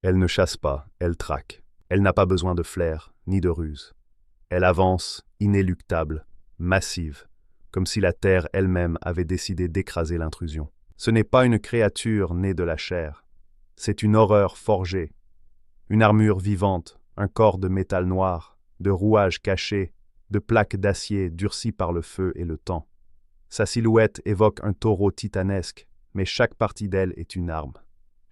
Elle ne chasse pas, elle traque. Elle n'a pas besoin de flair, ni de ruse. Elle avance, inéluctable, massive, comme si la terre elle-même avait décidé d'écraser l'intrusion. Ce n'est pas une créature née de la chair. C'est une horreur forgée, une armure vivante, un corps de métal noir, de rouages cachés, de plaques d'acier durcies par le feu et le temps. Sa silhouette évoque un taureau titanesque, mais chaque partie d'elle est une arme.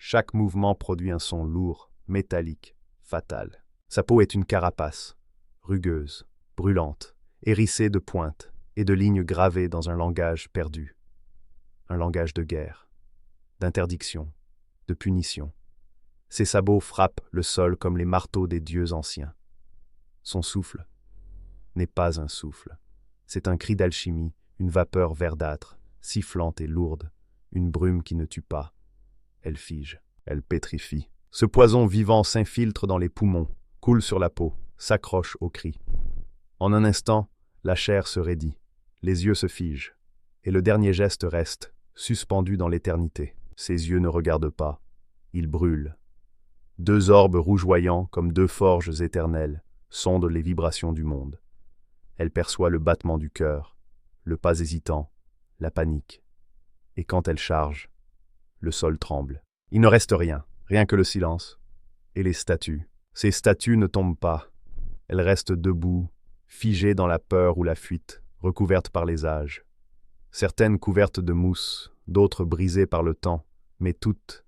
Chaque mouvement produit un son lourd, métallique, fatal. Sa peau est une carapace, rugueuse, brûlante, hérissée de pointes et de lignes gravées dans un langage perdu. Un langage de guerre, d'interdiction, de punition. Ses sabots frappent le sol comme les marteaux des dieux anciens. Son souffle n'est pas un souffle. C'est un cri d'alchimie, une vapeur verdâtre, sifflante et lourde, une brume qui ne tue pas. Elle fige, elle pétrifie. Ce poison vivant s'infiltre dans les poumons, coule sur la peau, s'accroche au cri. En un instant, la chair se raidit, les yeux se figent, et le dernier geste reste, suspendu dans l'éternité. Ses yeux ne regardent pas, ils brûlent. Deux orbes rougeoyants comme deux forges éternelles sondent les vibrations du monde. Elle perçoit le battement du cœur, le pas hésitant, la panique. Et quand elle charge, le sol tremble. Il ne reste rien, rien que le silence. Et les statues. Ces statues ne tombent pas. Elles restent debout, figées dans la peur ou la fuite, recouvertes par les âges. Certaines couvertes de mousse, d'autres brisées par le temps, mais toutes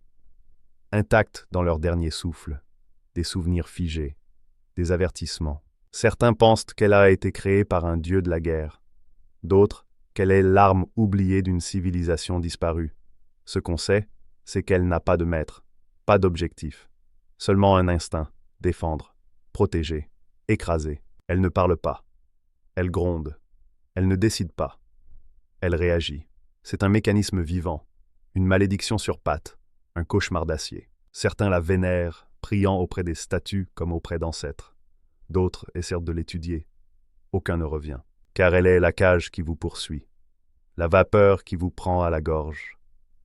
intactes dans leur dernier souffle. Des souvenirs figés, des avertissements. Certains pensent qu'elle a été créée par un dieu de la guerre. D'autres, qu'elle est l'arme oubliée d'une civilisation disparue. Ce qu'on sait, c'est qu'elle n'a pas de maître, pas d'objectif. Seulement un instinct, défendre, protéger, écraser. Elle ne parle pas. Elle gronde. Elle ne décide pas. Elle réagit. C'est un mécanisme vivant, une malédiction sur pattes, un cauchemar d'acier. Certains la vénèrent, priant auprès des statues comme auprès d'ancêtres. D'autres essaient de l'étudier. Aucun ne revient, car elle est la cage qui vous poursuit, la vapeur qui vous prend à la gorge,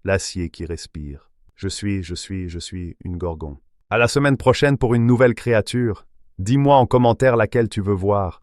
l'acier qui respire. Je suis une gorgon. À la semaine prochaine pour une nouvelle créature. Dis-moi en commentaire laquelle tu veux voir.